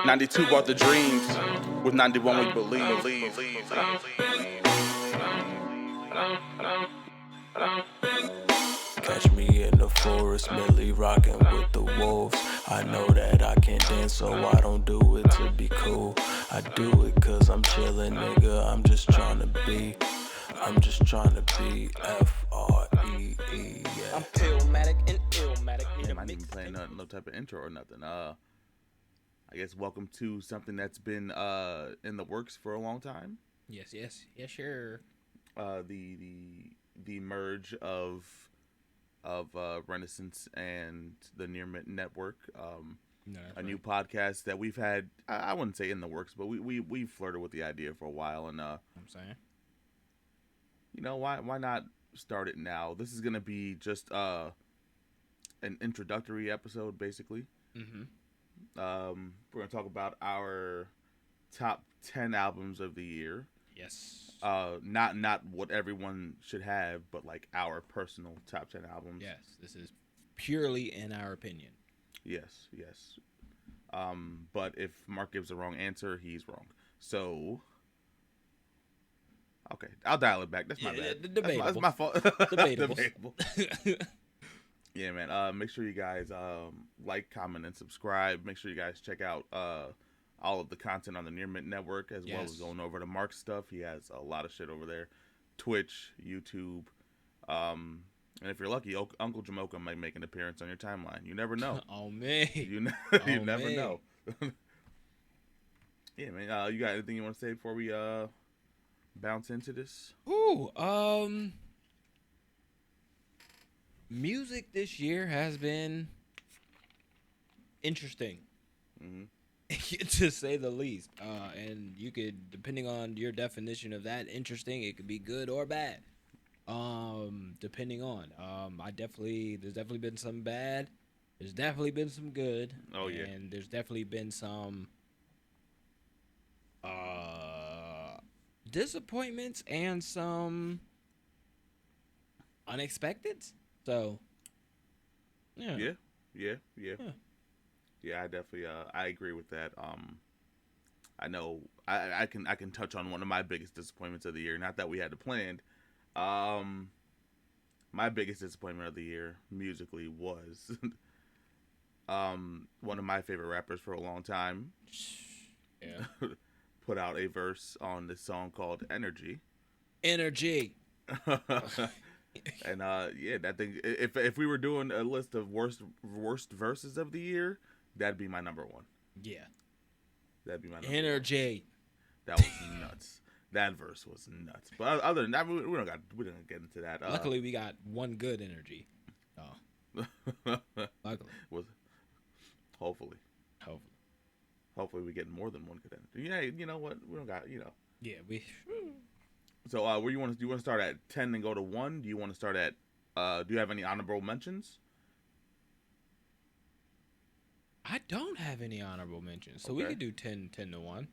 92 brought the dreams. With 91 we believe. Catch me in the forest, Millie rockin' with the wolves. I know that I can't dance, so I don't do it to be cool. I do it cause I'm chillin', nigga. I'm just tryna be F-R-E-E, yeah. I'm Pillmatic and Illmatic. Damn, I didn't even plan no type of intro or nothing. I guess welcome to something that's been in the works for a long time. Yes, sure. The merge of Renaissance and the Near Mint Network. A new podcast that we've had. I wouldn't say in the works, but we've flirted with the idea for a while, and I'm saying, you know, why not start it now? This is gonna be just an introductory episode, basically. Mm-hmm. We're gonna talk about our top 10 albums of the year. Yes. Not what everyone should have, but like our personal top 10 albums. Yes, this is purely in our opinion. Yes. But if Mark gives the wrong answer, he's wrong. So, okay, I'll dial it back. That's my bad. Debatable. That's my fault. Debatable. Yeah, man. Make sure you guys like, comment, and subscribe. Make sure you guys check out all of the content on the Near Mint Network, as well as going over to Mark's stuff. He has a lot of shit over there. Twitch, YouTube. And if you're lucky, Uncle Jamocha might make an appearance on your timeline. You never know. Oh, man. You never know. Yeah, man. You got anything you want to say before we bounce into this? Ooh, music this year has been interesting. Mm-hmm. To say the least. And you could, depending on your definition of that interesting, it could be good or bad. Depending on. There's definitely been some bad. There's definitely been some good. Oh, yeah. And there's definitely been some disappointments and some unexpected. So, yeah. Yeah, I definitely I agree with that. I know I can touch on one of my biggest disappointments of the year. Not that we had it planned. My biggest disappointment of the year musically was one of my favorite rappers for a long time. Yeah. Put out a verse on this song called Energy. Energy. And yeah, that thing. If we were doing a list of worst verses of the year, that'd be my number one. Yeah. That'd be my number Energy. one. That was nuts. That verse was nuts. But other than that, we don't get into that. Luckily, we got one good energy. Oh. Luckily. Hopefully we get more than one good energy. Yeah, you know what? We don't got, you know. Yeah, we. So, where do you want to start at 10 and go to 1? Do you want to start at? Do you have any honorable mentions? I don't have any honorable mentions, so Okay. we could do 10 to 1.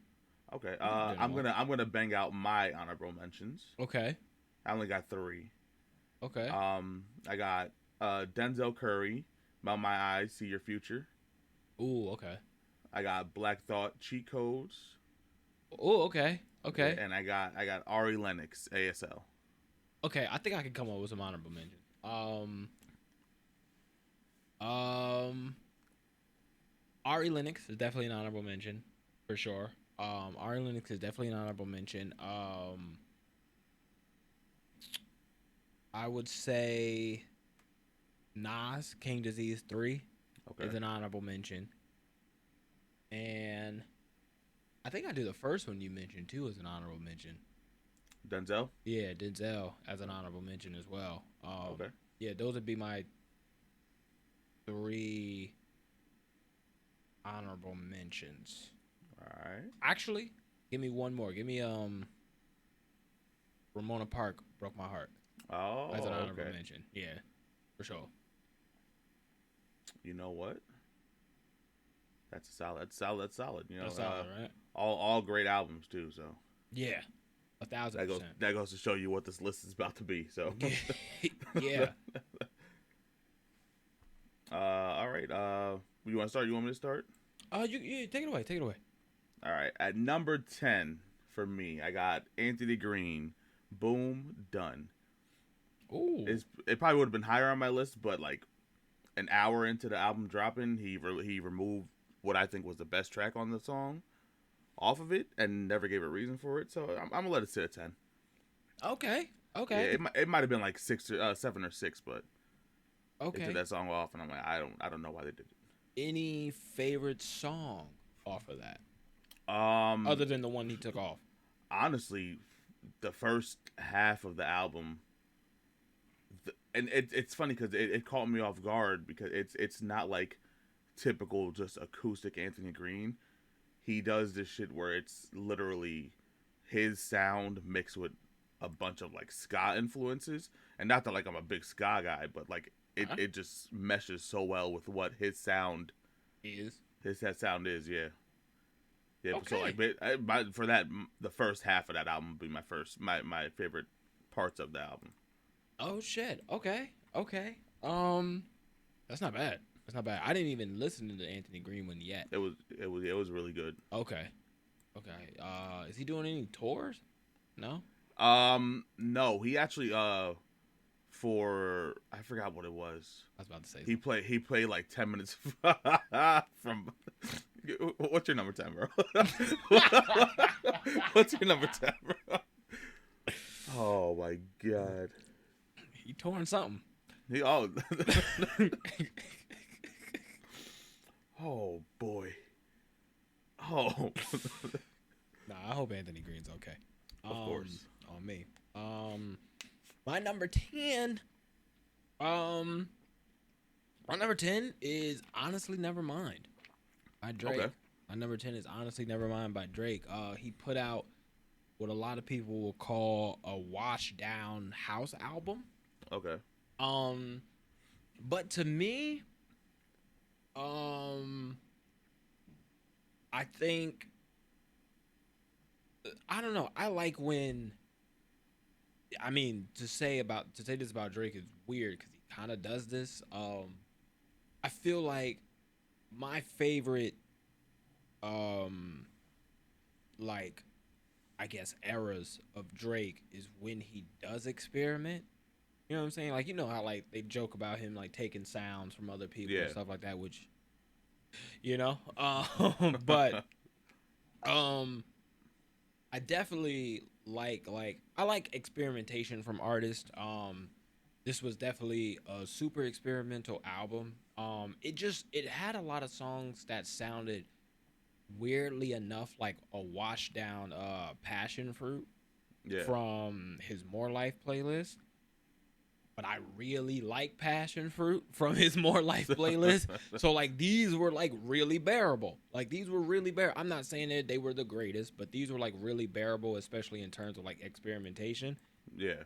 Okay. I'm gonna bang out my honorable mentions. Okay. I only got 3. Okay. I got Denzel Curry, Melt My Eyes, See Your Future. Ooh, okay. I got Black Thought, Cheat Codes. Ooh, okay. Okay. And I got Ari Lennox, ASL. Okay, I think I can come up with some honorable mentions. Ari Lennox is definitely an honorable mention, for sure. Ari Lennox is definitely an honorable mention. I would say Nas, King Disease 3 is an honorable mention. And I think I do the first one you mentioned, too, as an honorable mention. Denzel? Yeah, Denzel as an honorable mention as well. Okay. Yeah, those would be my 3 honorable mentions. All right. Actually, give me one more. Give me Ramona Park, Broke My Heart. Oh, as an honorable mention. Yeah, for sure. You know what? That's solid. You know, That's solid, right? All great albums too. So yeah, 1,000%. That goes to show you what this list is about to be. So yeah. All right. You want to start? You want me to start? You take it away. Take it away. All right, at number 10 for me, I got Anthony Green. Boom, done. Ooh. It probably would have been higher on my list, but like an hour into the album dropping, he removed what I think was the best track on the song off of it, and never gave a reason for it. So I'm gonna let it sit at 10. Okay. Yeah, it might have been like 7 or 6, but they Okay. took that song off, and I'm like, I don't know why they did it. Any favorite song off of that, Um, other than the one he took off? honestly, the first half of the album, and it's funny because it caught me off guard because it's not like typical just acoustic Anthony Green. He does this shit where it's literally his sound mixed with a bunch of like ska influences, and not that like I'm a big ska guy, but like it just meshes so well with what his sound Is sound is. Yeah. So Okay. like, for that, the first half of that album would be my favorite parts of the album. Oh shit. Okay. That's not bad. That's not bad. I didn't even listen to the Anthony Green one yet. It was really good. Okay. Is he doing any tours? No. No, he actually for I forgot what it was. I was about to say. He played like 10 minutes from. What's your number 10, bro? What's your number 10, bro? Oh my god. He touring something. Oh. Oh boy. Oh. Nah, I hope Anthony Green's okay. Of course. On me. My number 10. My number 10 is Honestly Nevermind by Drake. Okay. My number 10 is Honestly Nevermind by Drake. He put out what a lot of people will call a washed down house album. Okay. But to me, I think, I don't know. I like when, I mean, to say this about Drake is weird because he kind of does this. I feel like my favorite, like, I guess eras of Drake is when he does experiment. You know what I'm saying? Like, you know how like they joke about him like taking sounds from other people and Yeah. stuff like that, which, you know, but I definitely like I like experimentation from artists. This was definitely a super experimental album. It had a lot of songs that sounded weirdly enough like a washed down passion fruit Yeah. from his More Life playlist. But I really like passion fruit from his More Life playlist. So like these were like really bearable. Like these were really bearable. I'm not saying that they were the greatest, but these were like really bearable, especially in terms of like experimentation. Yeah.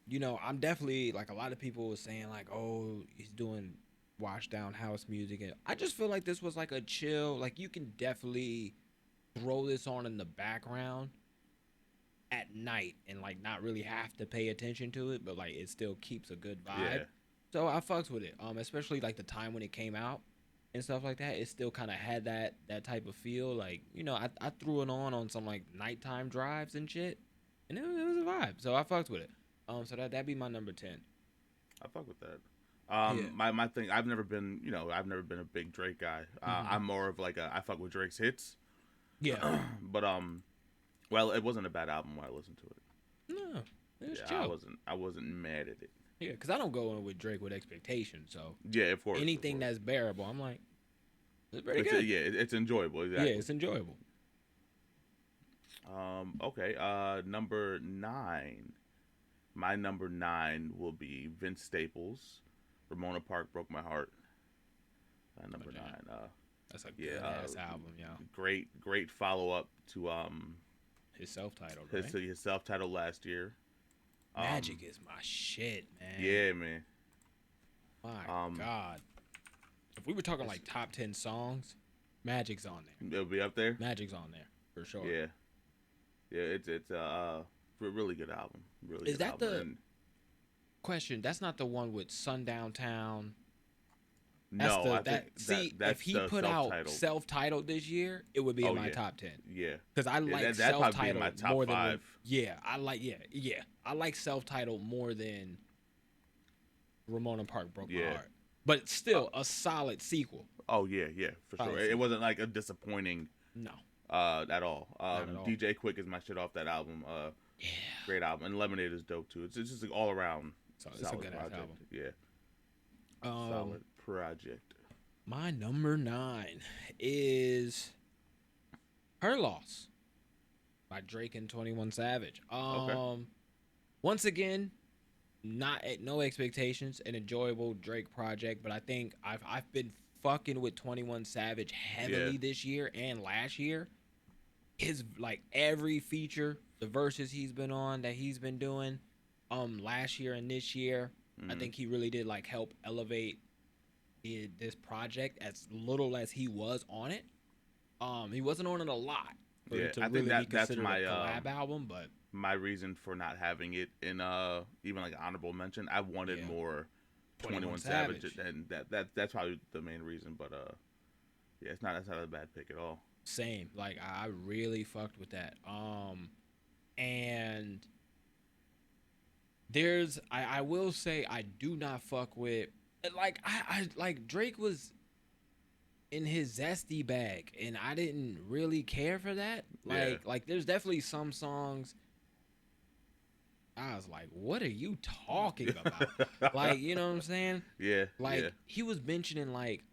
You know, I'm definitely like a lot of people were saying like, oh, he's doing washed down house music, and I just feel like this was like a chill. Like you can definitely throw this on in the background at night and like not really have to pay attention to it, but like it still keeps a good vibe. Yeah. So I fucks with it. Especially like the time when it came out and stuff like that. It still kind of had that type of feel. Like, you know, I threw it on some like nighttime drives and shit, and it was a vibe. So I fucks with it. So that'd be my number 10. I fuck with that. Yeah. My thing. I've never been a big Drake guy. I'm more of like I fuck with Drake's hits. Yeah. But well, it wasn't a bad album when I listened to it. No, it was Yeah, chill. I wasn't mad at it. Yeah, because I don't go in with Drake with expectations. So Yeah, of course. anything of course. that's bearable, I'm like, it's pretty It's good. it's enjoyable. Exactly. Yeah, it's enjoyable. Okay. Number 9. My number 9 will be Vince Staples. Ramona Park Broke My Heart. Number Okay. 9. That's a Yeah, good ass album, yo. Great follow up to His self-titled, right? his self titled last year. Magic is my shit, man. Yeah, man. My God. If we were talking like top 10 songs, Magic's on there. It'll be up there. Magic's on there for sure. Yeah. Yeah, it's a really good album. Really Is good that album. the- And Question, that's not the one with Sundown Town, No, I think that's if he the put out self-titled. self-titled this year, it would be in my yeah. top 10. Yeah, Because I like that'd probably be self-titled in my top more 5. than I like self-titled more than Ramona Park Broke My Heart. But still a solid sequel. Oh yeah, for sure. It wasn't like a disappointing at all. Not at all. DJ Quick is my shit off that album. Great album, and Lemonade is dope too. It's just like all around solid it's a good project. album. Yeah, solid project. My number 9 is Her Loss by Drake and 21 Savage. Once again, no expectations, an enjoyable Drake project, but I think I've been fucking with 21 Savage heavily this year and last year. His like every feature, the verses he's been on that he's been doing last year and this year, I think he really did like help elevate this project as little as he was on it. He wasn't on it a lot for it to really be considered a collab album, but my reason for not having it in even like an honorable mention, I wanted more 21 Savage, and that's probably the main reason. But that's not a bad pick at all. Same, like I really fucked with that. And there's I will say I do not fuck with like I like Drake was in his zesty bag, and I didn't really care for that. Like there's definitely some songs I was like, what are you talking about? Like, you know what I'm saying? Yeah. Like he was mentioning like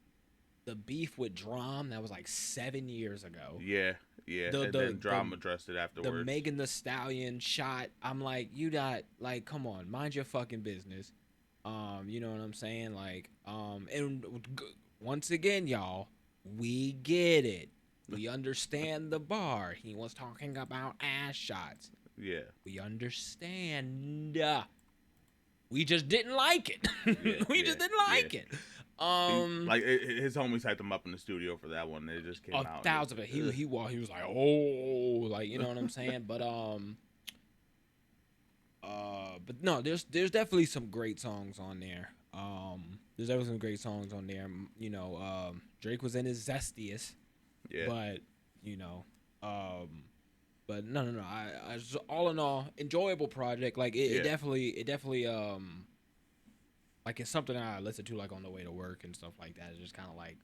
the beef with Drum that was like 7 years ago. Yeah. And then Drum addressed it afterwards. The Megan Thee Stallion shot. I'm like, you got like, come on, mind your fucking business. You know what I'm saying? Like, and once again, y'all, we get it. We understand the bar. He was talking about ass shots. Yeah. We understand. We just didn't like it. We just didn't like it. Like his homies hyped him up in the studio for that one. It just came out. 1,000%. He was like, oh, like, you know what I'm saying? But no, there's definitely some great songs on there. There's definitely some great songs on there. You know, Drake was in his zestiest. Yeah. But you know, but no. I all in all, enjoyable project. Like it definitely like it's something I listen to like on the way to work and stuff like that. It just kind of like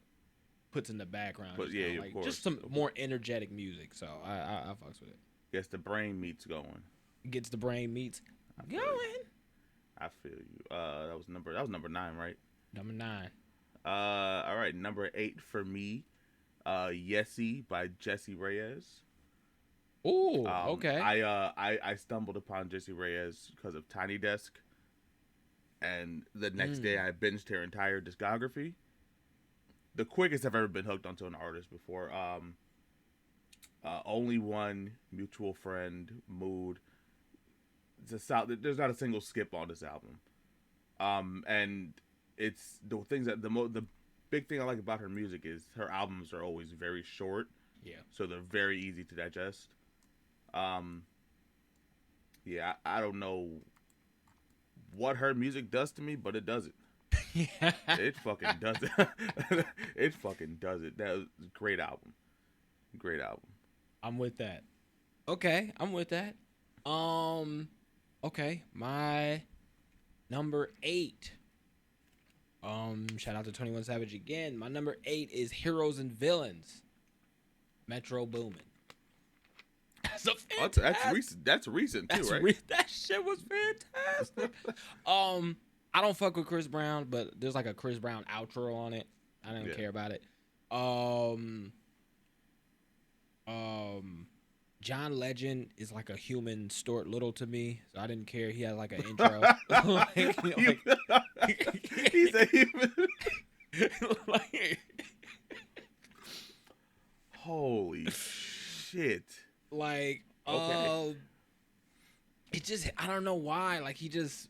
puts in the background. But yeah, like, of course. Just some more energetic music. So I fucks with it. Gets the brain meats going. Gets the brain meats going. I feel you. That was number 9, right? Number 9. All right, number 8 for me. Yessie by Jessie Reyez. Ooh, okay. I stumbled upon Jessie Reyez because of Tiny Desk, and the next day I binged her entire discography. The quickest I've ever been hooked onto an artist before. Only One, Mutual Friend, Mood. There's not a single skip on this album. And it's the things that the big thing I like about her music is her albums are always very short. Yeah. So they're very easy to digest. Yeah, I don't know what her music does to me, but it does it. Yeah. It fucking does it. It fucking does it. That was a great album. Great album. I'm with that. Okay, I'm with that. Okay, my number 8. Shout out to 21 Savage again. My number 8 is Heroes and Villains. Metro Boomin. That's recent too, right? That shit was fantastic. I don't fuck with Chris Brown, but there's like a Chris Brown outro on it. I don't care about it. John Legend is like a human Stuart Little to me, so I didn't care. He had like an intro. He's a human. Holy shit. Like, okay. It just, I don't know why. Like, he just,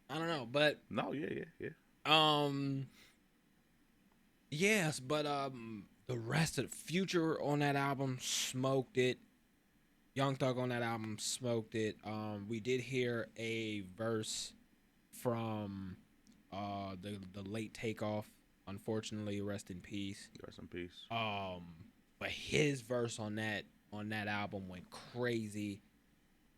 I don't know, but. No, yeah. Yes, but, the rest of the Future on that album smoked it. Young Thug on that album smoked it. We did hear a verse from, the Late Takeoff, Unfortunately, rest in peace. Rest in peace. But his verse on that album went crazy.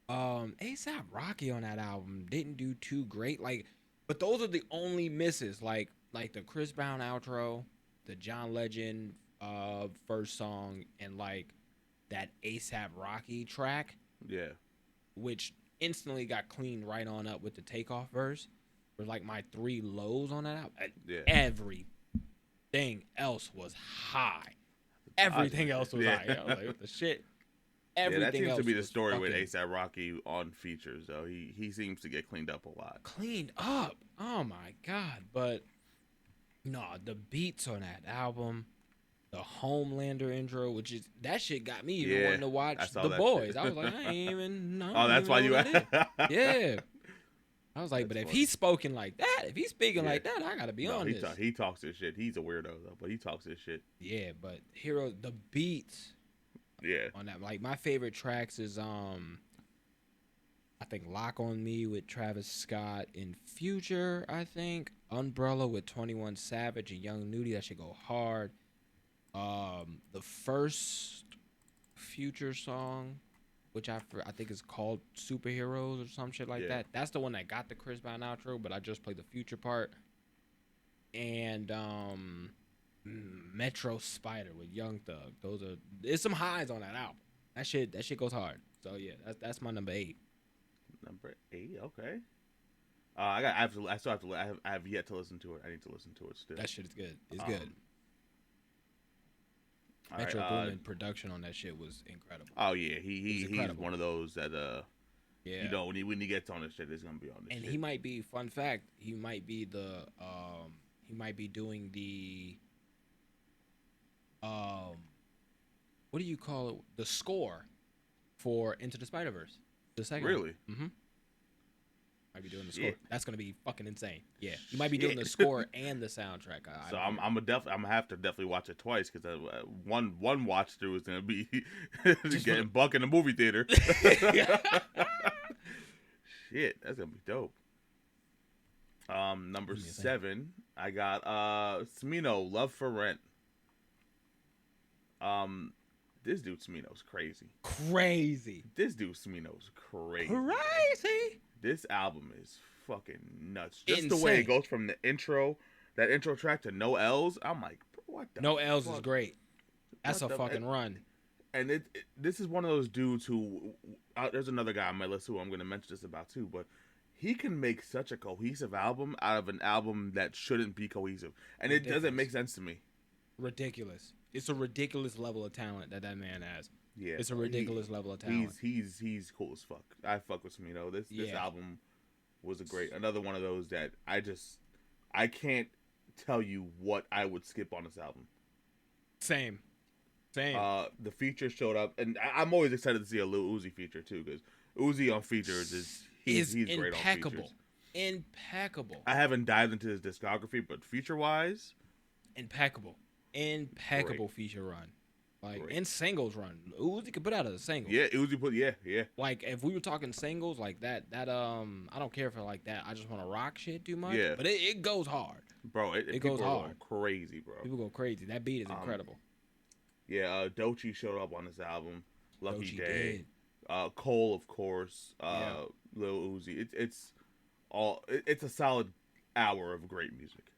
A$AP Rocky on that album didn't do too great. Like, but those are the only misses. Like the Chris Brown outro, the John Legend first song, and like that A$AP Rocky track. Yeah. Which instantly got cleaned right on up with the Takeoff verse. Were like my 3 lows on that album. Yeah. Everything else was high. Everything else was high. I was like, what the shit? Everything that seems else to be the was story with fucking A$AP Rocky on features, though. He seems to get cleaned up a lot. cleaned up. Oh my god! But no, the beats on that album, the Homelander intro, which is that shit got me even wanting to watch The Boys. Shit. I was like, I ain't even know. Oh, that's why you. Yeah. I was like, but if he's spoken like that, if he's speaking like that, I gotta be on this. He talks his shit. He's a weirdo though, but he talks his shit. Yeah, but Hero, the beats. Yeah. On that, like my favorite tracks is I think Lock on Me with Travis Scott and Future. I think Umbrella with 21 Savage and Young Nudy. That should go hard. The first Future song, which I think is called Superheroes or some shit like that. That's the one that got the Chris Brown outro, but I just played the Future part. And Metro Spider with Young Thug. There's some highs on that album. That shit goes hard. So yeah, that's my number 8. Number 8, okay. I have yet to listen to it. I need to listen to it still. That shit is good. It's good. Metro Boomin production on that shit was incredible. Oh yeah, he's one of those that yeah. You know, when he gets on this shit, it's gonna be on this and shit. He might be, fun fact, he might be doing the what do you call it? The score for Into the Spider-Verse. The second Really? One. Mm-hmm. Might be doing the score. That's gonna be fucking insane. Yeah, he might be doing the score and the soundtrack. I'm gonna have to definitely watch it twice because one watch through is gonna be getting buck in the movie theater. Shit, that's gonna be dope. Number 7, I got Smino, Love for Rent. This dude Smino's crazy. This dude Smino's crazy. This album is fucking nuts. Just the way it goes from the intro, that intro track to No L's. I'm like, what the No L's is great. That's a fucking run. And this is one of those dudes who, there's another guy on my list who I'm going to mention this about too, but he can make such a cohesive album out of an album that shouldn't be cohesive. And it doesn't make sense to me. Ridiculous. It's a ridiculous level of talent that man has. Yeah, it's a ridiculous level of talent. He's cool as fuck. I fuck with Smino. This album was another one of those that I can't tell you what I would skip on this album. Same. The features showed up, and I'm always excited to see a Lil Uzi feature too, because Uzi on features he's great on features. Impeccable. I haven't dived into his discography, but feature wise, impeccable great. Feature run. Like, great. And singles run. Uzi could put out a single. Yeah, Uzi yeah. Like, if we were talking singles, like that I don't care for like that. I just want to rock shit too much. Yeah. But it goes hard. Bro, it goes hard. Crazy, bro. People go crazy. That beat is incredible. Yeah, Doechii showed up on this album. Lucky Day. Cole, of course. Lil Uzi. It's a solid hour of great music.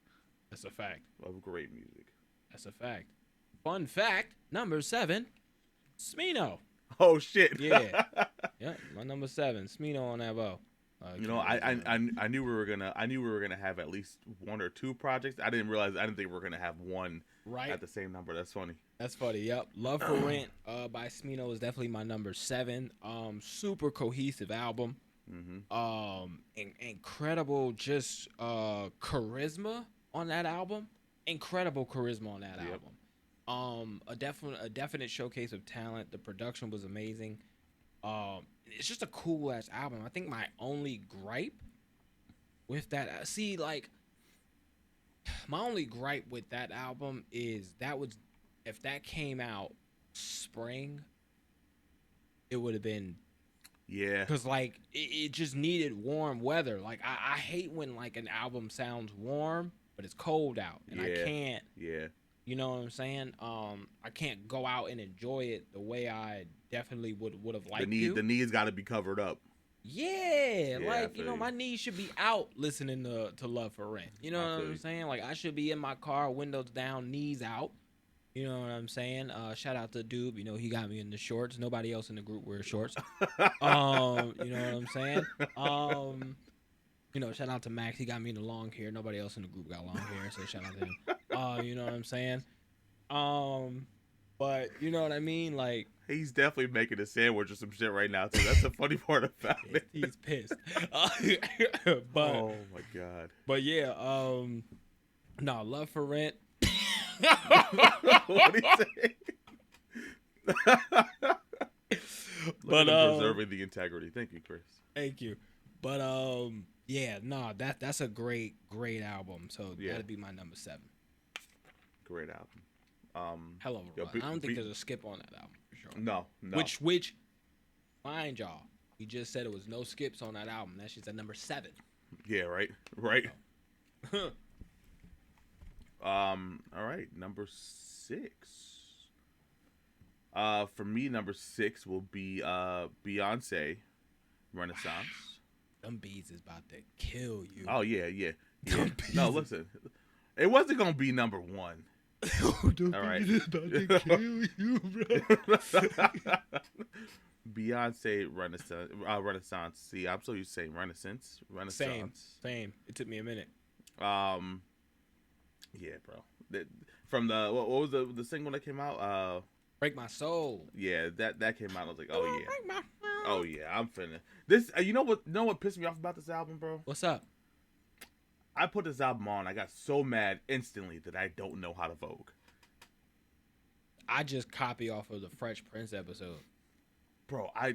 That's a fact. Of great music. That's a fact. Fun fact, number 7, Smino. Oh shit. Yeah. Yeah, my number 7, Smino on that bow. I knew we were gonna have at least 1 or 2 projects. I didn't think we were gonna have one at the same number. That's funny. Yep. Love for Rent by Smino is definitely my number 7. Super cohesive album. Mm-hmm. Incredible just charisma on that album. Incredible charisma on that album. A definite showcase of talent. The production was amazing. It's just a cool ass album. I think my only gripe with that, my only gripe with that album is if that came out spring, it would have been. Yeah. Because it just needed warm weather. Like I hate when like an album sounds warm but it's cold out, and I can't. Yeah. You know what I'm saying? I can't go out and enjoy it the way I definitely would have liked to. The knees got to be covered up. Yeah, like, you know, my knees should be out listening to Love for Rent. You know what I'm saying? Like, I should be in my car, windows down, knees out. You know what I'm saying? Shout out to Dube. You know, he got me in the shorts. Nobody else in the group wears shorts. You know what I'm saying? You know, shout out to Max. He got me in the long hair. Nobody else in the group got long hair, so shout out to him. You know what I'm saying? But you know what I mean? Like, he's definitely making a sandwich or some shit right now too. That's the funny part about it. He's pissed. But oh my god. But yeah, no, Love for Rent. What did he say? But preserving the integrity. Thank you, Chris. Thank you. But yeah, no, that's a great album. So that'd be my number 7. Great album. Hell of a run. I don't think there's a skip on that album for sure. No. Which, mind y'all, we just said it was no skips on that album. That shit's at number 7. Yeah, right. All right, number 6. For me, number 6 will be Beyonce, Renaissance. Them beats is about to kill you. Oh yeah. No, listen, it wasn't gonna be number 1. All right. It's about to kill you, bro. Beyonce, Renaissance. See, I'm so used to saying Renaissance. Same. It took me a minute. Yeah, bro. From the what was the single that came out? Break My Soul. Yeah, that came out. I was like, oh yeah, oh yeah, I'm finna this. You know what pissed me off about this album, bro? What's up? I put this album on. I got so mad instantly that I don't know how to Vogue. I just copy off of the Fresh Prince episode. Bro, I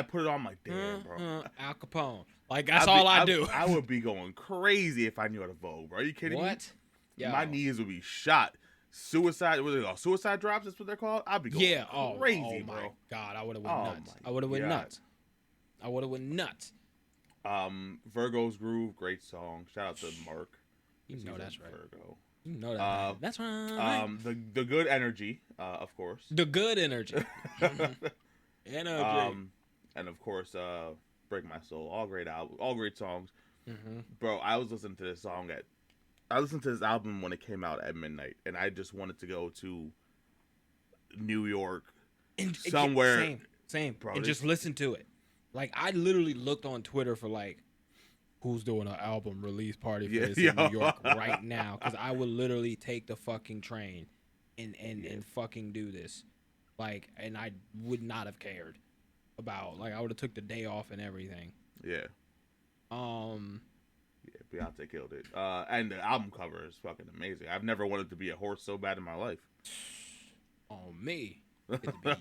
put it on my damn, bro. Al Capone. Like, that's all I do. I would be going crazy if I knew how to Vogue, bro. Are you kidding me? What? Yo. My knees would be shot. Suicide, what are they called? Suicide drops, that's what they're called? I'd be going crazy, bro. Oh my God, I would have went nuts. I would have went nuts. Virgo's Groove, great song. Shout out to Mark. You know that's right. Virgo. You know that. That's right. The Good Energy, of course. The Good Energy. Energy. And of course, Break My Soul. All great albums, all great songs. Mm-hmm. Bro, I listened to this album when it came out at midnight, and I just wanted to go to New York, somewhere. Same. Bro, and just listen to it. Like, I literally looked on Twitter for, like, who's doing an album release party for this in New York right now? Because I would literally take the fucking train and fucking do this. Like, and I would not have cared about, like, I would have took the day off and everything. Yeah. Yeah, Beyonce killed it. And the album cover is fucking amazing. I've never wanted to be a horse so bad in my life. Oh, me.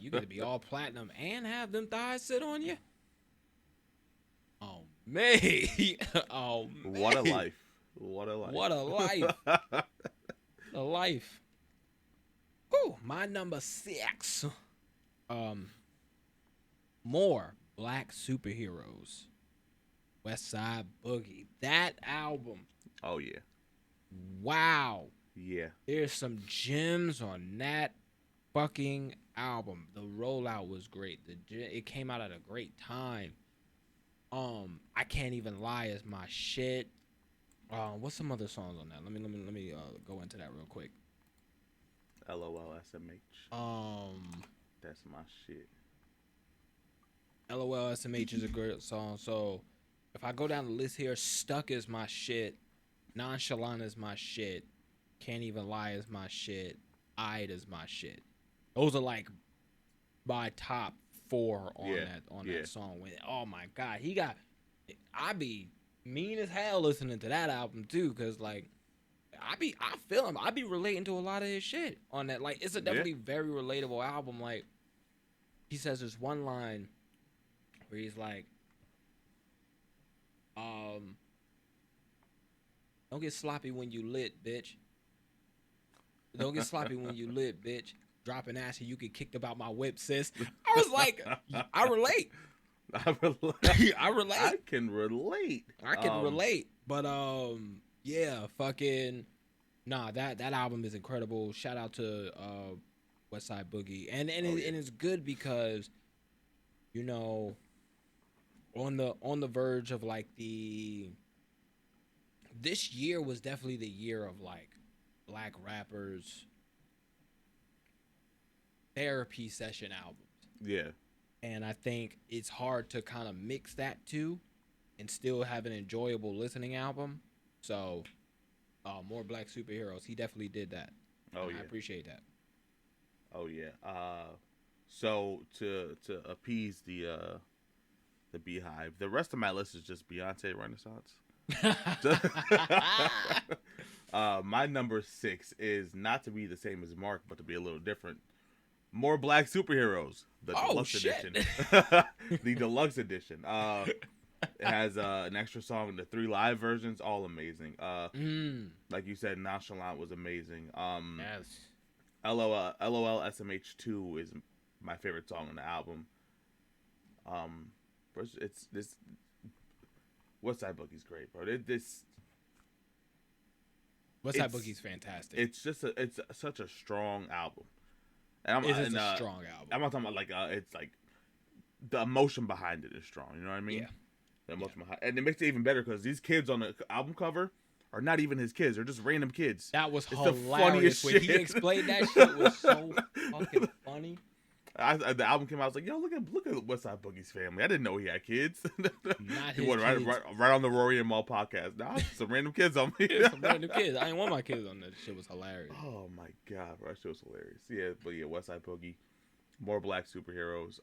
You get to be all platinum and have them thighs sit on you? Oh, me. Oh, me. What a life. What a life. What a life. A life. Ooh, my number 6. More Black Superheroes. West Side Boogie. That album. Oh, yeah. Wow. Yeah. There's some gems on that fucking album. The rollout was great. It came out at a great time. I Can't Even Lie is my shit. What's some other songs on that? Let me go into that real quick. LOL SMH. That's my shit. LOL SMH is a great song. So if I go down the list here, Stuck is my shit. Nonchalant is my shit. Can't Even Lie is my shit. Eyed is my shit. Those are like my top 4 on that song. Oh my God, I be mean as hell listening to that album too, cause like I feel him. I be relating to a lot of his shit on that. Like, it's a definitely very relatable album. Like, he says this one line where he's like, don't get sloppy when you lit, bitch. Don't get sloppy when you lit, bitch. Dropping ass and you get kicked about my whip, sis. I was like, I relate. I relate. I can relate. I can relate. But Yeah, fucking nah. That album is incredible. Shout out to Westside Boogie, and it's good because you know on the verge of like this year was definitely the year of like black rappers therapy session albums. Yeah. And I think it's hard to kind of mix that too and still have an enjoyable listening album. So, more Black Superheroes. He definitely did that. Oh, yeah. I appreciate that. Oh, yeah. So to appease the Beehive, the rest of my list is just Beyonce Renaissance. My number 6 is not to be the same as Mark, but to be a little different. More Black Superheroes, the deluxe edition. The deluxe edition. It has an extra song, the 3 live versions, all amazing. Like you said, Nonchalant was amazing. Yes. LOL SMH2 is my favorite song on the album. It's this. Westside Boogie's great, bro. Westside Boogie's fantastic. It's such a strong album. And it's a strong album. I'm not talking about like it's like the emotion behind it is strong. You know what I mean? Yeah. The emotion behind, and it makes it even better because these kids on the album cover are not even his kids; they're just random kids. That was hilarious when he explained that shit. Was so fucking funny. The album came out. I was like, "Yo, look at Westside Boogie's family." I didn't know he had kids. Not he went right on the Rory and Mal podcast. Nah, some random kids on me. Some random kids. I didn't want my kids on that. Shit was hilarious. Oh my god, bro, that shit was hilarious. Yeah, but yeah, Westside Boogie, more Black Superheroes.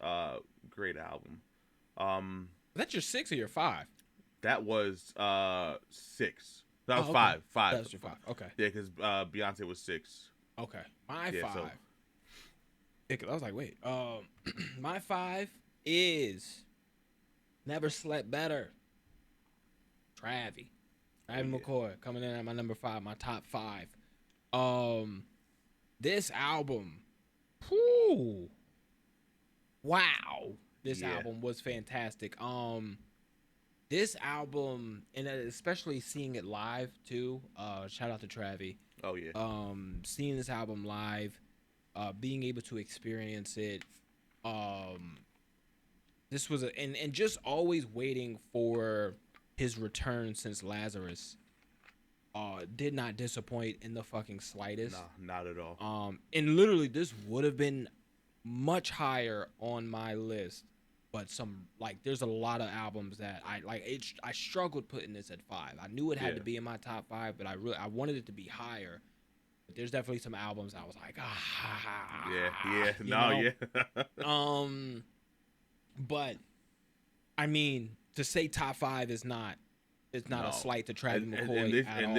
Great album. That's your 6 or your 5? That was 6. That was okay. 5. 5. That's your 5. Okay. Yeah, because Beyonce was 6. Okay. My 5. I was like, wait. My 5 is Never Slept Better. Travis McCoy coming in at my number 5, my top 5. This album, whew, wow. This album was fantastic. This album, and especially seeing it live too. Shout out to Travis. Oh yeah. Seeing this album live, being able to experience it. This was and just always waiting for his return since Lazarus. Did not disappoint in the fucking slightest. No, not at all. And literally this would have been much higher on my list. But there's a lot of albums that I like. I struggled putting this at 5. I knew it had to be in my top 5, but I wanted it to be higher. But there's definitely some albums I was like, yeah. But I mean, to say top 5 is not. It's not a slight to Travis McCoy at all. In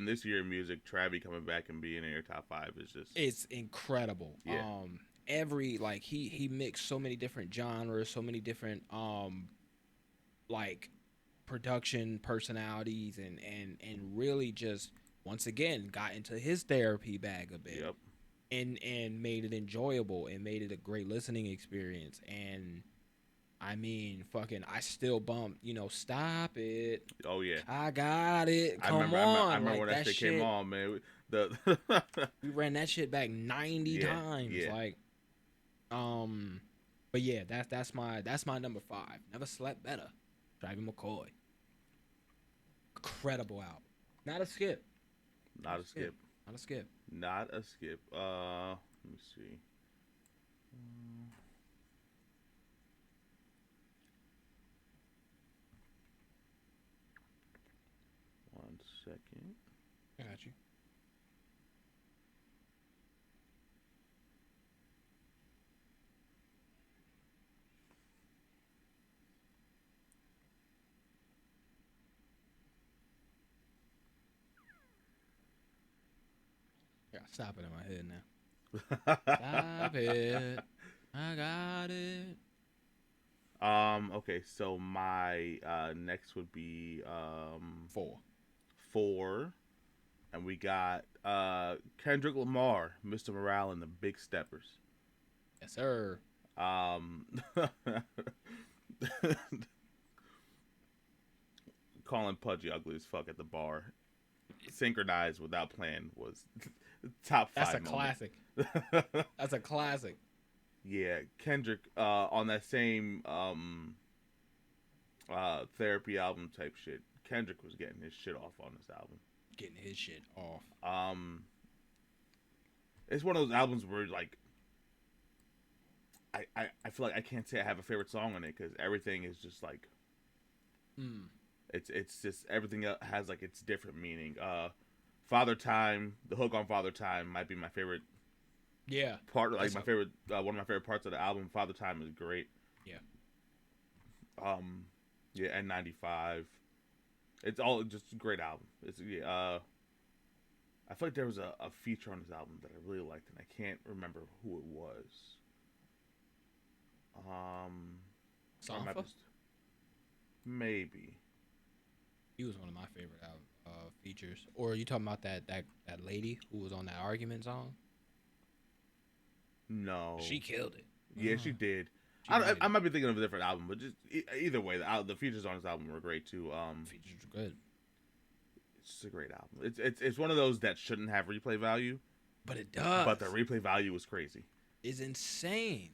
this year, music, Travis coming back and being in your top 5 is just. It's incredible. Yeah. He mixed so many different genres, so many different production personalities and really just once again got into his therapy bag a bit. Yep. And made it enjoyable and made it a great listening experience. And I mean, I still bump, Stop It. Oh yeah. I got it. I remember when that shit came on, man. We ran that shit back 90 times. Yeah. But yeah, that's my number 5. Never Slept Better. Travis McCoy. Incredible album. Not a skip. Not a skip. Let me see. One second. I got you. Stop it in my head now. Stop it. I got it. Okay, so my next would be 4. And we got Kendrick Lamar, Mr. Morale, and the Big Steppers. Yes, sir. Calling Pudgy ugly as fuck at the bar Synchronized Without Plan was top 5. That's a classic. That's a classic. Yeah, Kendrick on that same therapy album type shit. Kendrick was getting his shit off on this album. Getting his shit off. It's one of those albums where like I feel like I can't say I have a favorite song on it because everything is just like it's just everything has like its different meaning. Father Time, the hook on Father Time might be my favorite. Yeah, part like my favorite one of my favorite parts of the album. Father Time is great. Yeah. Yeah, N95. It's all just a great album. It's I feel like there was a feature on this album that I really liked, and I can't remember who it was. Safa? Maybe. He was one of my favorite features. Or are you talking about that lady who was on that argument song? No. She killed it. Yeah, she did. I might be thinking of a different album, but just either way, the features on this album were great too. Features were good. It's just a great album. It's one of those that shouldn't have replay value, but it does. But the replay value is crazy. It's insane.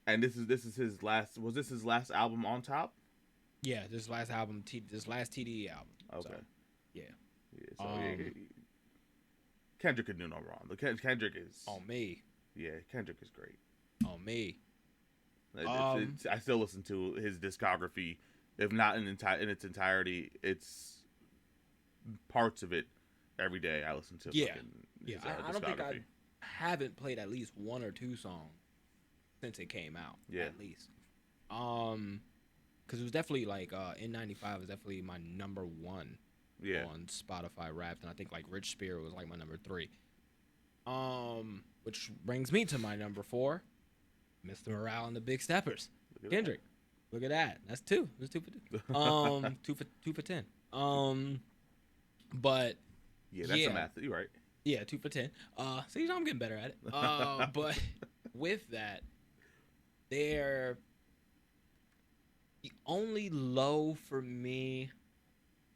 And this is his last. Was this his last album on top? Yeah, this last album, this last TDE album. Okay. So, yeah. So Kendrick could do no wrong. Kendrick is on me. Yeah, Kendrick is great. On me. I still listen to his discography, if not in its entirety. It's parts of it every day. I listen to. Yeah. I don't think I haven't played at least one or two songs since it came out. Yeah. At least. Because it was definitely like N95 was definitely my number one. Yeah. On Spotify Wrapped, and I think like Rich Spirit was like my number 3. Which brings me to my number 4, Mr. Morale and the Big Steppers, Kendrick. Look at that. That's 2. That's 2 for 2. 2 for 10. But yeah, that's a math. You're right. Yeah, 2 for 10. See, I'm getting better at it. But with that, the only low for me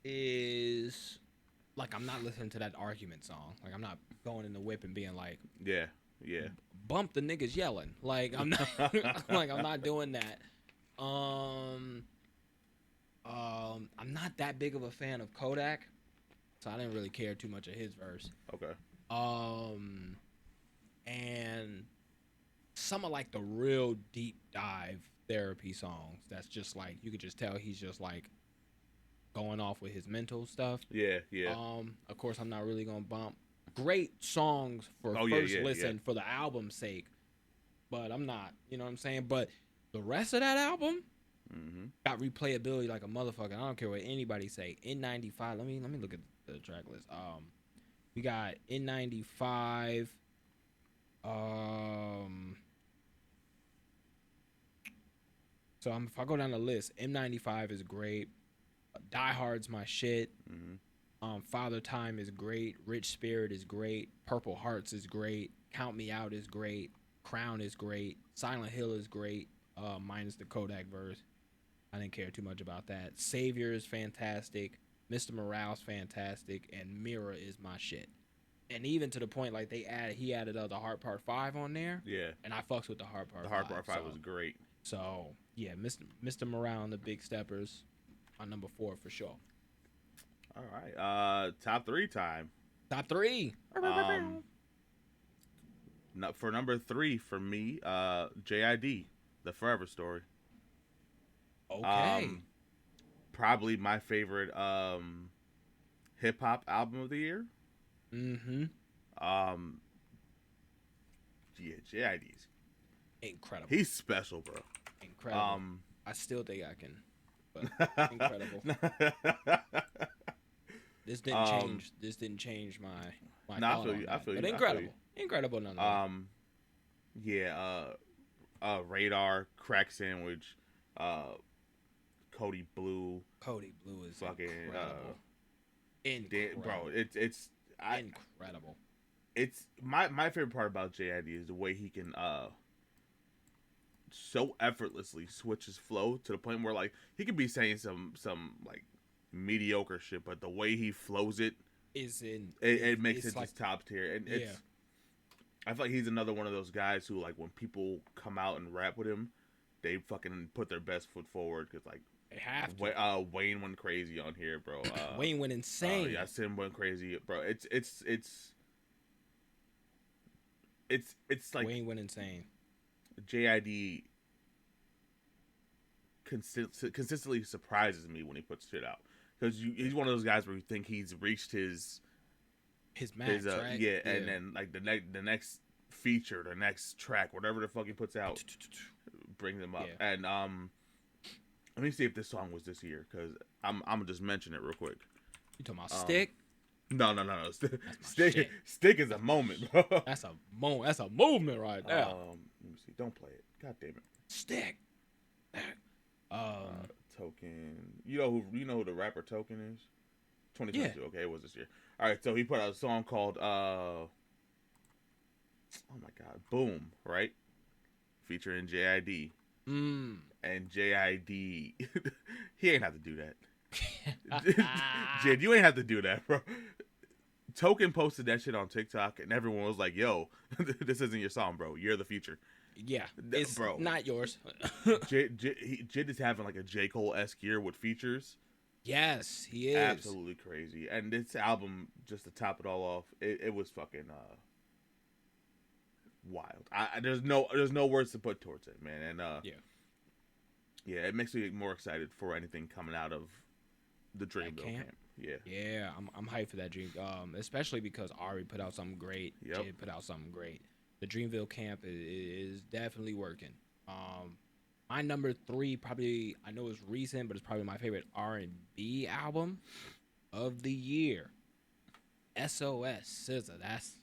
is like I'm not listening to that argument song. Like I'm not going in the whip and being like, yeah, bump the niggas yelling. Like I'm not, like I'm not doing that. I'm not that big of a fan of Kodak, so I didn't really care too much of his verse. Okay. And some of like the real deep dive therapy songs. That's just like you could just tell he's just like going off with his mental stuff. Yeah. Of course, I'm not really gonna bump great songs for first listen for the album's sake, but I'm not. You know what I'm saying? But the rest of that album got replayability like a motherfucker. I don't care what anybody say. N95. Let me look at the track list. We got N95. So if I go down the list, M95 is great. Die Hard's my shit. Father Time is great. Rich Spirit is great. Purple Hearts is great. Count Me Out is great. Crown is great. Silent Hill is great. Minus the Kodak verse. I didn't care too much about that. Savior is fantastic. Mr. Morale's fantastic. And Mirror is my shit. And even to the point like he added the Heart Part 5 on there. Yeah. And I fucks with the Heart Part 5. The Heart Part 5 was great. So yeah, Mr. Morale and the Big Steppers, my number 4 for sure. All right. Top 3 time. Top 3. For number 3 for me, JID, The Forever Story. Okay. Probably my favorite hip hop album of the year. Yeah, JID's incredible. He's special, bro. Incredible. I still think I can, but incredible. This didn't change my I feel you. I feel you. But incredible. Incredible nonetheless. Yeah, Radar, Crack Sandwich, Cody Blue. Cody Blue is fucking incredible. Bro, it's incredible. It's my favorite part about JID is the way he can so effortlessly switch his flow to the point where like he could be saying some like mediocre shit, but the way he flows it it makes it just top tier. And it's I feel like he's another one of those guys who, like, when people come out and rap with him, they fucking put their best foot forward, because, like, they have to. Wayne went crazy on here, bro. Wayne went insane. Yeah, Sim went crazy, bro. It's like Wayne went insane. JID consistently surprises me when he puts shit out, because he's one of those guys where you think he's reached his max, right? Yeah, and then like the next feature, the next track, whatever the fuck he puts out, brings him up. Yeah. And let me see if this song was this year, because I'm gonna just mention it real quick. You talking about Stick? No. Stick is a moment, bro. That's a moment. That's a movement right there. Let me see. Don't play it. God damn it. Stick. Token. You know who the rapper Token is? 2022. Yeah. Okay, it was this year. All right, so he put out a song called oh my god, Boom, right? Featuring JID. And JID, he ain't have to do that. Jid, you ain't have to do that, bro. Token posted that shit on TikTok, and everyone was like, "Yo, this isn't your song, bro. You're the future." Yeah, it's bro, not yours. Jid is having like a J. Cole-esque year with features. Yes, he is. Absolutely crazy. And this album, just to top it all off, it was fucking wild. There's no words to put towards it, man. And yeah, it makes me more excited for anything coming out of the Dreamville camp. Yeah, I'm hyped for that Dream. Especially because Ari put out something great. Yep. Jid put out something great. The Dreamville camp is definitely working. My number 3, probably, I know it's recent, but it's probably my favorite R&B album of the year. SOS, SZA. That's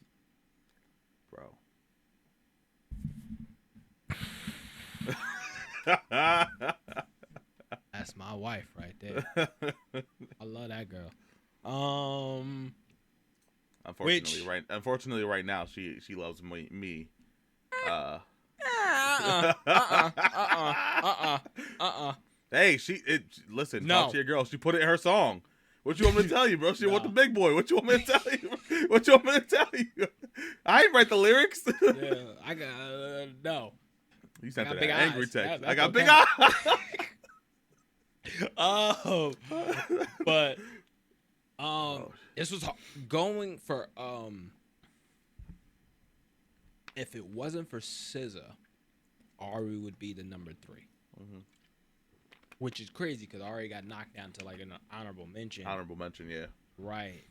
bro. That's my wife right there. I love that girl. Unfortunately, right now she loves me. Hey, listen. No. Talk to your girl. She put it in her song. What you want me to tell you, bro? She want the big boy. What you want me to tell you? What you want me to tell you? I ain't write the lyrics. Yeah, I got no. You sent that big angry eyes. text. That's I got okay. big eyes. But this was going for if it wasn't for SZA, Ari would be the number 3. Mm-hmm. Which is crazy because Ari got knocked down to like an honorable mention. Honorable mention, yeah. Right.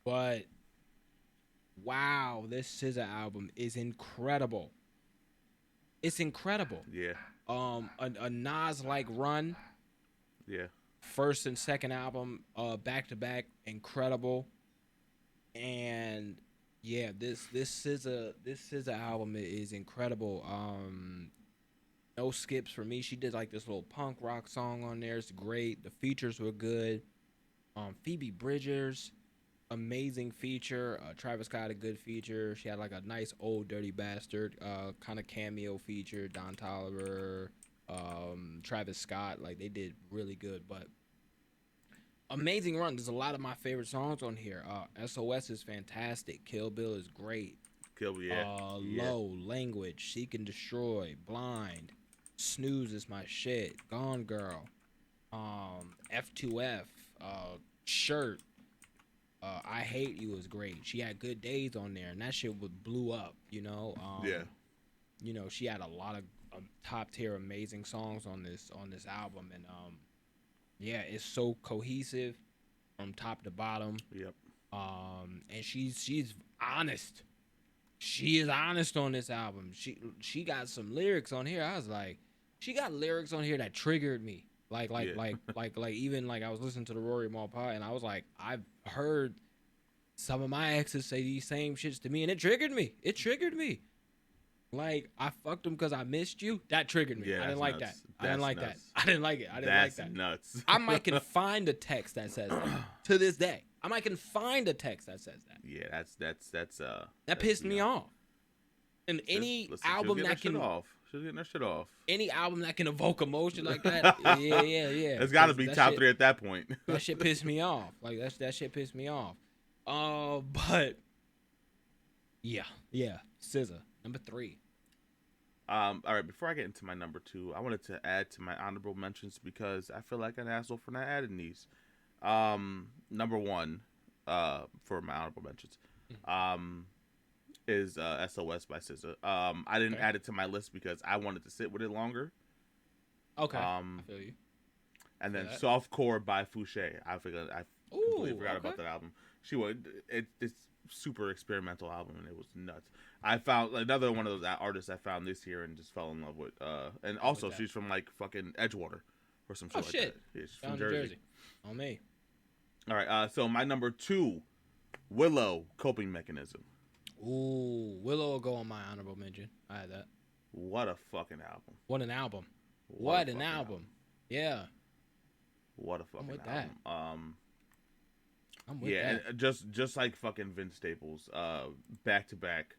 But wow, this SZA album is incredible. It's incredible. Yeah. A Nas-like run. Yeah. First and second album, back to back, incredible. And yeah, this SZA album is incredible. No skips for me. She did like this little punk rock song on there. It's great. The features were good. Phoebe Bridgers, amazing feature. Travis Scott, a good feature. She had like a nice old dirty bastard kind of cameo feature. Don Toliver, Travis Scott, like they did really good. But amazing run. There's a lot of my favorite songs on here. SOS is fantastic. Kill Bill is great. Kill Bill, yeah. Low, Language, Seek and Destroy, Blind, Snooze is my shit. Gone Girl, F2F, Shirt. I Hate You is great. She had Good Days on there, and that shit blew up. You know. Yeah. You know, she had a lot of top tier amazing songs on this album, and yeah, it's so cohesive from top to bottom. Yep. And she's honest. She is honest on this album. She got some lyrics on here. I was like, she got lyrics on here that triggered me. Like even like I was listening to the Rory Mal pod, and I was like, I've heard some of my exes say these same shits to me, and it triggered me. It triggered me. Like, I fucked him because I missed you. That triggered me. Yeah, I didn't like that. I didn't like that. I didn't like it. I didn't like that. That's nuts. I might can find a text that says that to this day. I might can find a text that says that. Yeah, that's That pissed me off. And any Listen, album that can She's getting her shit off. any album that can evoke emotion like that, yeah. It's got to be top 3 at that point. That shit pissed me off. Like that shit pissed me off. But yeah, SZA number 3. All right, before I get into my number 2, I wanted to add to my honorable mentions because I feel like an asshole for not adding these. Number 1, for my honorable mentions, is SOS by SZA. I didn't add it to my list because I wanted to sit with it longer. Okay, I feel you. And then Softcore by Fouché. I completely forgot about that album. It's super experimental album and it was nuts. I found another one of those artists I found this year and just fell in love with. And also she's from like fucking Edgewater or some shit like that. Yeah, she's from Jersey. On me. All right. So my number 2, Willow, Coping Mechanism. Ooh, Willow will go on my honorable mention. I had that. What a fucking album. What an album. What an album. Yeah. What a fucking album. I'm with that. And just like fucking Vince Staples, back to back,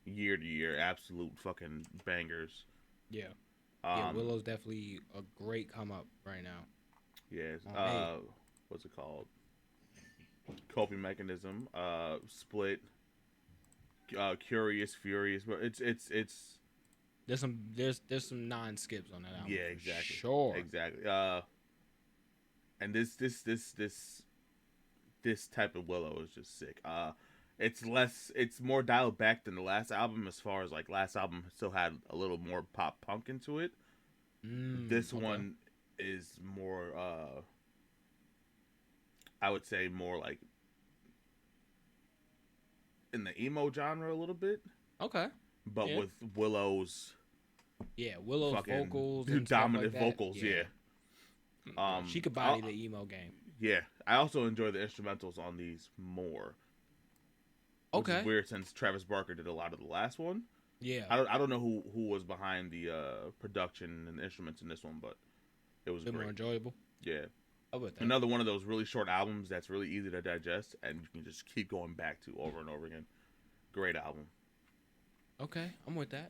year to year, absolute fucking bangers. Yeah. Willow's definitely a great come up right now. Yeah. What's it called? Coping Mechanism. Split. Curious, Furious, but it's there's some non-skips on that album. Yeah, exactly. Sure. Exactly. And this type of Willow is just sick. It's more dialed back than the last album as far as like last album still had a little more pop punk into it. This one is more I would say more like in the emo genre a little bit. Okay. But with Willow's vocals and dominant stuff like vocals, yeah. She could body the emo game. Yeah. I also enjoy the instrumentals on these more. Okay. Which is weird since Travis Barker did a lot of the last one. Yeah. I don't know who was behind the production and the instruments in this one, but it was great. More enjoyable. Yeah. That. Another one of those really short albums that's really easy to digest and you can just keep going back to over and over again. Great album. Okay, I'm with that.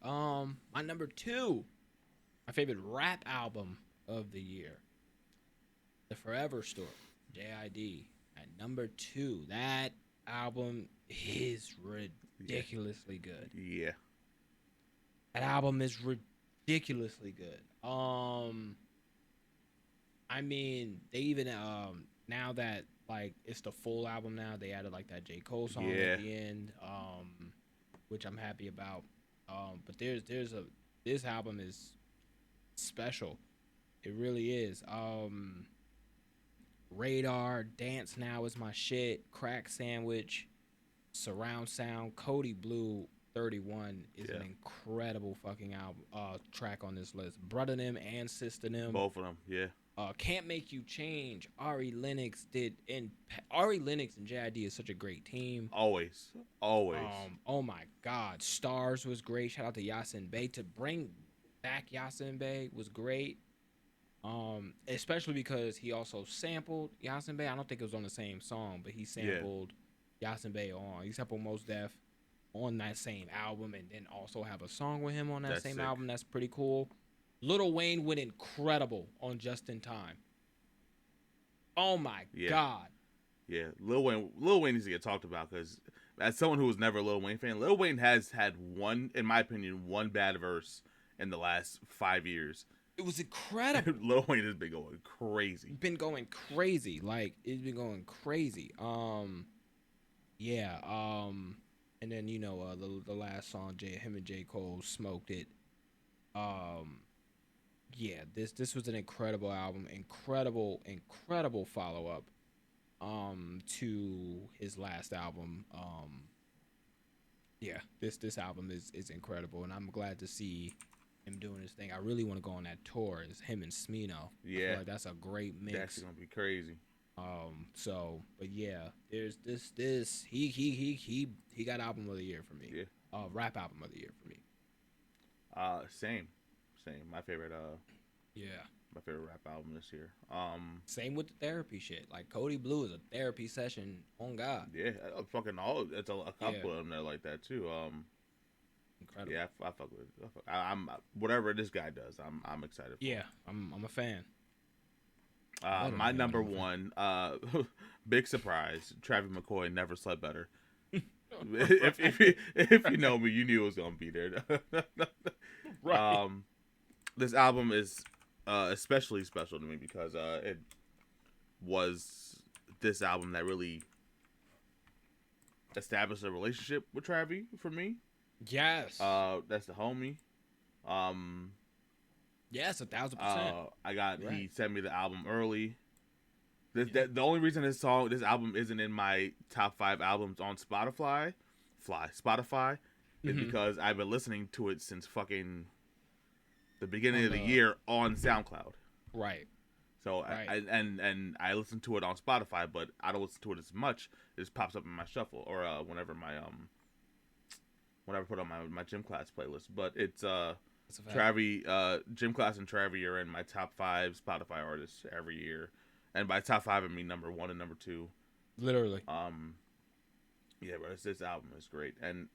My number 2, my favorite rap album of the year, The Forever Story, JID, at number 2. That album is ridiculously good. Yeah. That album is ridiculously good. I mean, they even now that like it's the full album now, they added like that J. Cole song at the end, which I'm happy about. But this album is special. It really is. Radar, Dance Now is my shit. Crack Sandwich, Surround Sound, Cody Blue 31 is an incredible fucking album track on this list. Brother Them and Sister Them. Both of them, yeah. Can't Make You Change. Ari Lennox and JID is such a great team. Always. Oh my God, Stars was great. Shout out to Yasin Bey. To bring back Yasin Bey was great. Especially because he also sampled Yasin Bey. I don't think it was on the same song, but he sampled Yasin Bey on. He sampled Mos Def on that same album, and then also have a song with him on that same album. That's pretty cool. Lil Wayne went incredible on Just in Time. Oh my God. Yeah, Lil Wayne needs to get talked about because as someone who was never a Lil Wayne fan, Lil Wayne has had one, in my opinion, one bad verse in the last 5 years. It was incredible. Lil Wayne has been going crazy. Like, it's been going crazy. And then the last song, him and J. Cole smoked it. This was an incredible album, incredible follow up to his last album. This album is incredible, and I'm glad to see him doing his thing. I really want to go on that tour. It's him and Smino. Yeah, I feel like that's a great mix. That's gonna be crazy. There's this. He got album of the year for me. Yeah. Rap album of the year for me. Same. My favorite. My favorite rap album this year. Same with the therapy shit. Like Cody Blue is a therapy session on God. Yeah, fucking all. It's a couple of them that are like that too. incredible. Yeah, I fuck with it. I'm whatever this guy does. I'm excited. For Yeah, I'm a fan. My number one, big surprise. Travis McCoy never slept better. if you know me, you knew it was gonna be there. Right. This album is especially special to me because it was this album that really established a relationship with Travis for me. Yes. That's the homie. Yes, 1,000%. He sent me the album early. The only reason this album isn't in my top 5 albums on Spotify is because I've been listening to it since fucking the beginning of the year on SoundCloud. Right. So right. I listen to it on Spotify, but I don't listen to it as much. It just pops up in my shuffle or whenever I put on my gym class playlist. But it's Travis, Gym Class and Travis are in my top 5 Spotify artists every year. And by top 5, I mean number 1 and number 2. Literally. Yeah, but this album is great, and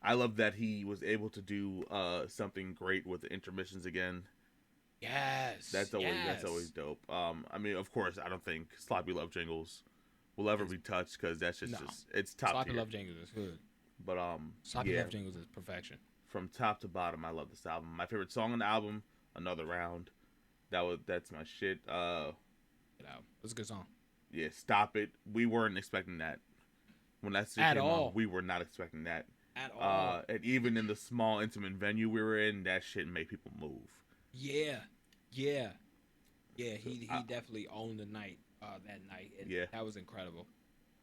I love that he was able to do something great with the intermissions again. Yes. That's always dope. I mean, of course, I don't think Sloppy Love Jingles will ever be touched because that's just it's top Sloppy tier. Love Jingles is good. But Sloppy Love Jingles is perfection. From top to bottom, I love this album. My favorite song on the album, Another Round. That's my shit. That's a good song. Yeah, Stop It. We weren't expecting that. When that shit came on, we were not expecting that. At all. And even in the small, intimate venue we were in, that shit made people move. Yeah. He definitely owned the night that night. And that was incredible.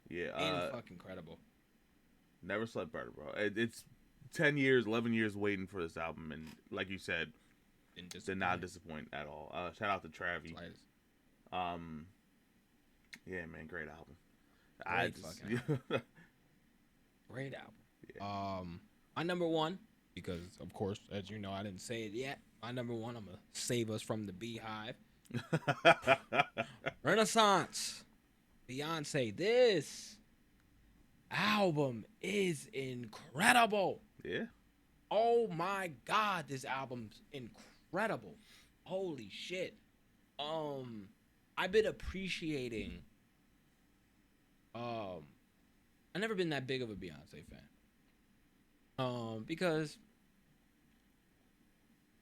Yeah. Fucking incredible. Never slept better, bro. It's 10 years, 11 years waiting for this album, and like you said, did not disappoint at all. Shout out to Travis. Yeah, man, great album. Great album. Yeah. My number one, because of course, as you know, I didn't say it yet. My number one, I'm gonna save us from the Beehive. Renaissance, Beyonce. This album is incredible. Yeah. Oh my God, this album's incredible. Holy shit. I've been appreciating. I've never been that big of a Beyonce fan. Because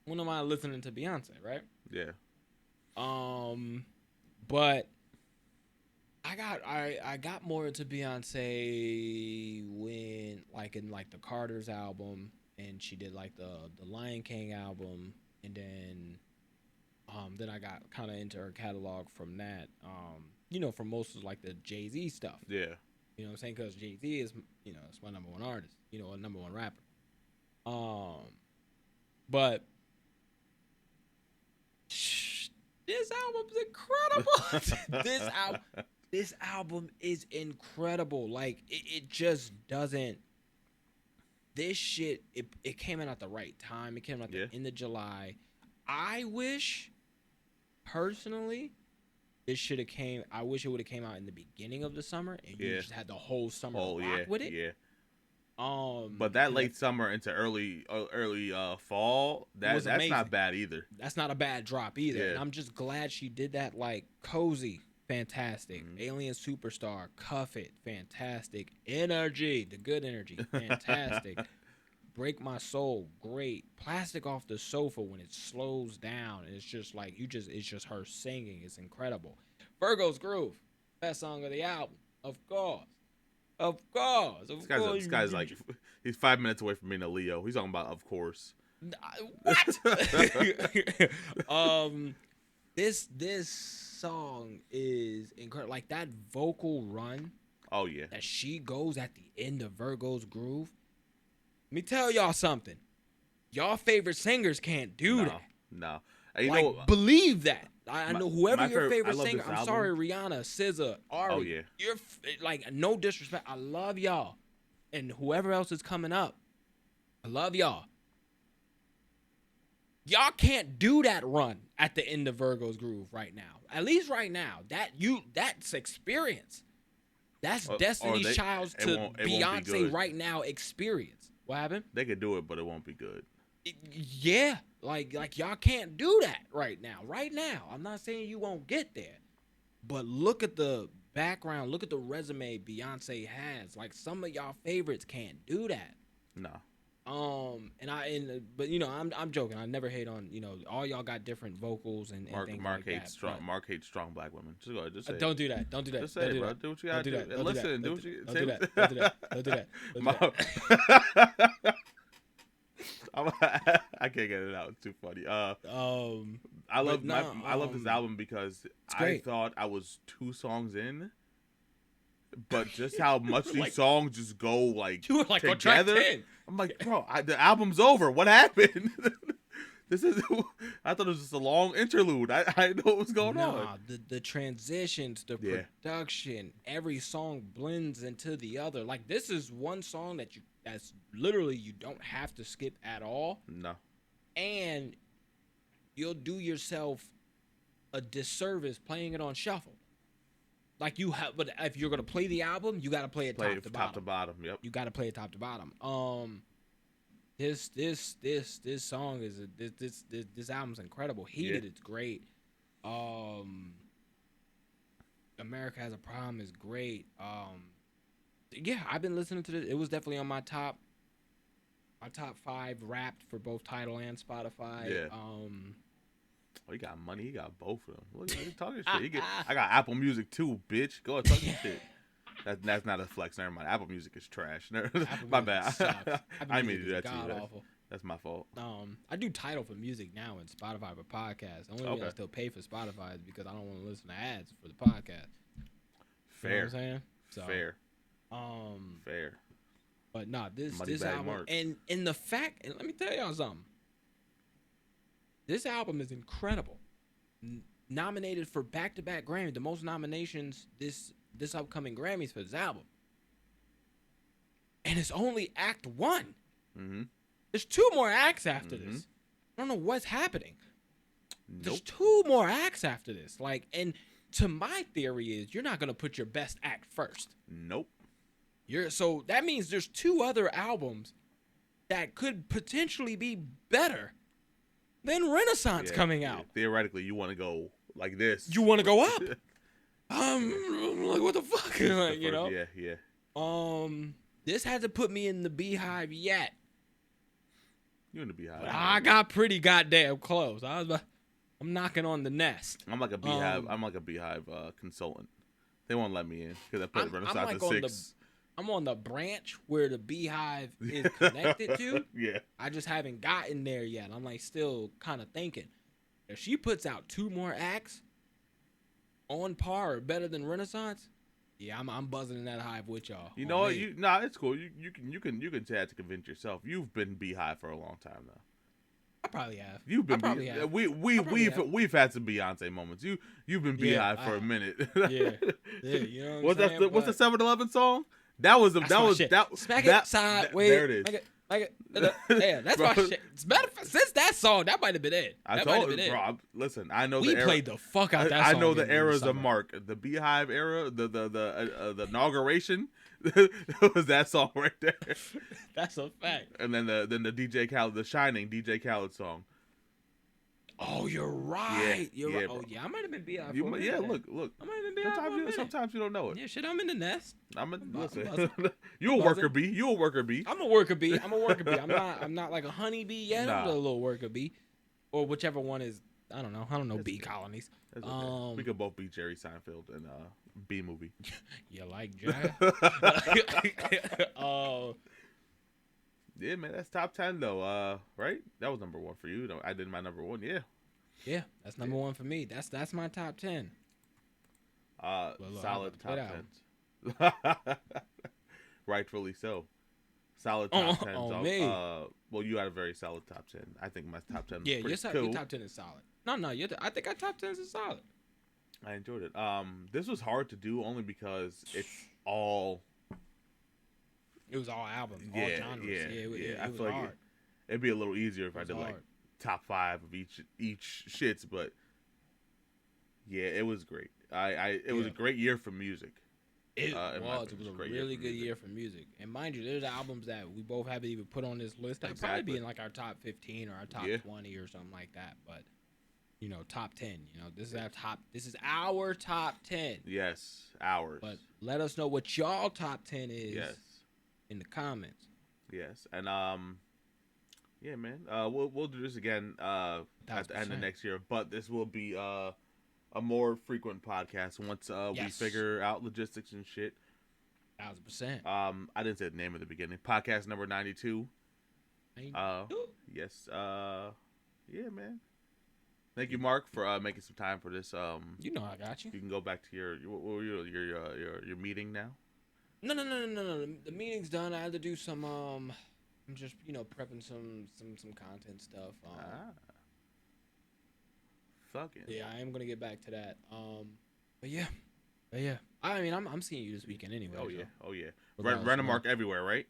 when am I listening to Beyonce, right? Yeah. But I got more into Beyonce when in the Carter's album, and she did the Lion King album, and then I got kind of into her catalog from that. From most of the Jay-Z stuff. Yeah. You know what I'm saying? Because Jay-Z is, it's my number one artist. A number one rapper. But this album's incredible. This album is incredible. It just doesn't. This shit, it came out at the right time. It came out at the end of July. I wish, personally, I wish it would have came out in the beginning of the summer, and you just had the whole summer to rock with it. Yeah. But that late summer into early fall, that's not bad either. That's not a bad drop either. Yeah. And I'm just glad she did that. Cozy, fantastic. Mm-hmm. Alien Superstar, Cuff It, fantastic. Energy, the good energy, fantastic. Break My Soul, great. Plastic Off the Sofa, when it slows down, and it's just it's just her singing. It's incredible. Virgo's Groove, best song of the album, of course. This guy's he's 5 minutes away from being a Leo. He's talking about, of course. What? This song is incredible. That vocal run. Oh yeah. That she goes at the end of Virgo's Groove. Let me tell y'all something. Y'all favorite singers can't do that. No. Believe that. I know whoever your favorite singer. I'm sorry, Rihanna, SZA, Ari. Oh yeah. You're no disrespect. I love y'all, and whoever else is coming up, I love y'all. Y'all can't do that run at the end of Virgo's Groove right now. At least right now. That's experience. That's Destiny's Child's to Beyonce right now experience. What happened? They could do it, but it won't be good. Yeah, like y'all can't do that right now. Right now, I'm not saying you won't get there, but look at the background. Look at the resume Beyonce has. Like some of y'all favorites can't do that. No. But you know, I'm joking. I never hate on, you know, all y'all got different vocals and things Mark like hates that. strong. Mark hates strong black women. Just go ahead. Just say Don't do that. Don't do that. Just say it, bro. Do what you gotta do. And listen. Do what you. Don't do that. Don't do that. Don't do that. I can't get it out. It's too funny. I love this album because I thought I was 2 songs in, but just how much these songs just go like you were like together. On track 10. I'm like, bro, the album's over. What happened? This is. I thought it was just a long interlude. I didn't know what was going on. The transitions, the production, every song blends into the other. Like this is one song that's literally you don't have to skip at all. No. And you'll do yourself a disservice playing it on shuffle. Like you have, but if you're gonna play the album, you gotta play it top to bottom. Yep. You gotta play it top to bottom. This song is this album's incredible. Heated, it's great. America Has a Problem is great. Yeah, I've been listening to this. It was definitely on my top 5 Wrapped for both Tidal and Spotify. Yeah. Oh, he got money. He got both of them. Look, he's talking shit. I got Apple Music too, bitch. Go ahead, talk your shit. That's not a flex. Never mind. Apple Music is trash. My bad. I mean to do that to you. That's my fault. I do Tidal for music now and Spotify for podcasts. The only reason I still pay for Spotify is because I don't want to listen to ads for the podcast. Fair. You know what I'm saying? So, fair. Fair. But nah, this album Mark. and the fact, and let me tell y'all something. This album is incredible. Nominated for back-to-back Grammy, the most nominations this upcoming Grammys for this album. And it's only Act 1. Mm-hmm. There's 2 more acts after this. I don't know what's happening. Nope. There's 2 more acts after this. Like, and to my theory is you're not gonna put your best act first. Nope. So that means there's 2 other albums that could potentially be better than Renaissance coming out. Theoretically, you want to go like this. You want to go up. I'm like, what the fuck? Like, you know? Yeah. This hasn't put me in the Beehive yet. You in the Beehive? But I got pretty goddamn close. I'm knocking on the nest. I'm like a Beehive. I'm like a Beehive consultant. They won't let me in because I put Renaissance at 6. I'm on the branch where the Beehive is connected to. Yeah. I just haven't gotten there yet. I'm like still kind of thinking. If she puts out 2 more acts on par or better than Renaissance, yeah, I'm buzzing in that hive with y'all. You know what? It's cool. You can say that to convince yourself. You've been Beehive for a long time now. I probably have. You've been. We've had some Beyonce moments. You've been Beehive for a minute. Yeah. You know what I'm saying? What's the 7-Eleven song? That was smack it sideways. There it is. Yeah, that's my shit. Since that song, that might have been it. I told you, bro. Listen, I know we played the fuck out that song. I know the eras of Mark, the Beehive era, the inauguration. It was that song right there. That's a fact. And then the DJ Khaled, the Shining DJ Khaled song. Oh, you're right. Yeah, right. Bro. Oh, yeah. I might have been Beehive. Look. I might have been Beehive. Sometimes you don't know it. Yeah, shit. I'm in the nest. Listen. You a worker bee. You a worker bee. I'm a worker bee. I'm not like a honey bee yet. Nah. I'm a little worker bee, or whichever one is. I don't know. Bee colonies. Okay. We could both be Jerry Seinfeld in Bee Movie. You like Jerry? Yeah, man, that's top 10 though. Right? That was number 1 for you. I did my number 1. Yeah. Yeah, that's number 1 for me. That's my top 10. Solid top 10s. Rightfully so. Solid top 10s. On me. Well, you had a very solid top 10. I think my top 10 was pretty cool. Your top 10 is solid. No, I think our top 10 is solid. I enjoyed it. This was hard to do only because it's all. It was all albums, all genres. Yeah, I feel like it'd be a little easier if I did like top 5 of each shits, but yeah, it was great. It was a great year for music. It in my was. It opinion. was a Great really for good music. year for music. And mind you, there's albums that we both haven't even put on this list. That'd probably be Exactly. in like our top 15 or our top Yeah. 20 or something like that. But top 10. This is our top. This is our top 10. Yes, hours. But let us know what y'all top 10 is Yes, in the comments. yes, and yeah, man. We'll do this again at the end of 1000%. next year, but this will be a more frequent podcast once we Yes. figure out logistics and shit. 1000%. I didn't say the name at the beginning. Podcast number 92. Yes. Yeah, man. Thank you, Mark, for making some time for this. I got you. You can go back to your meeting now. No. The meeting's done. I had to do some. I'm just prepping some content stuff. Fucking. Yeah, I am gonna get back to that. But yeah. I mean, I'm seeing you this weekend anyway. Oh yeah. Regardless, Rent a Mark everywhere, right?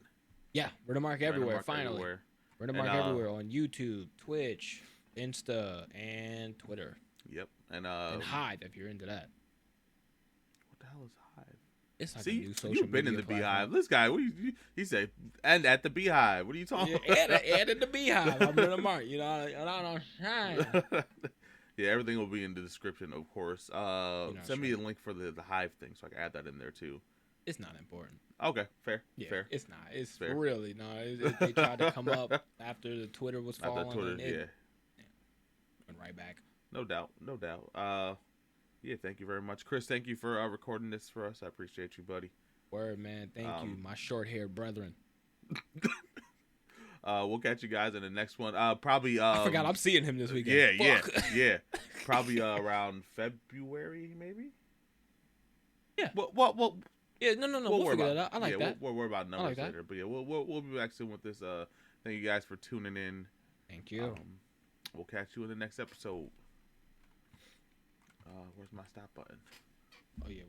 Yeah, Rent a Mark everywhere. Mark Finally, everywhere. Rent a Mark everywhere on YouTube, Twitch, Insta, and Twitter, Yep. And Hive if you're into that. what the hell is Hive? It's like a See, new social you've been in media the Beehive. platform. This guy, he said, and at the Beehive. What are you talking Yeah, about? and at the Beehive, I'm Rent a Mark. Yeah, everything will be in the description, of course. Send me a link for the Hive thing so I can add that in there too. It's not important. Okay, fair. Yeah, Fair. it's not. It's Fair. really no. They tried to come up after the Twitter was Not falling. that Twitter, and it went right back. No doubt. Yeah, thank you very much, Chris. Thank you for recording this for us. I appreciate you, buddy. Word, man. Thank you, my short-haired brethren. We'll catch you guys in the next one. Probably. I forgot I'm seeing him this weekend. Yeah. Probably around February, maybe. Yeah. Well. Yeah, no. We'll worry figure about, that out. I like that. We'll worry about numbers like that. later. But yeah, we'll be back soon with this. Thank you guys for tuning in. Thank you. We'll catch you in the next episode. Where's my stop button? Oh yeah.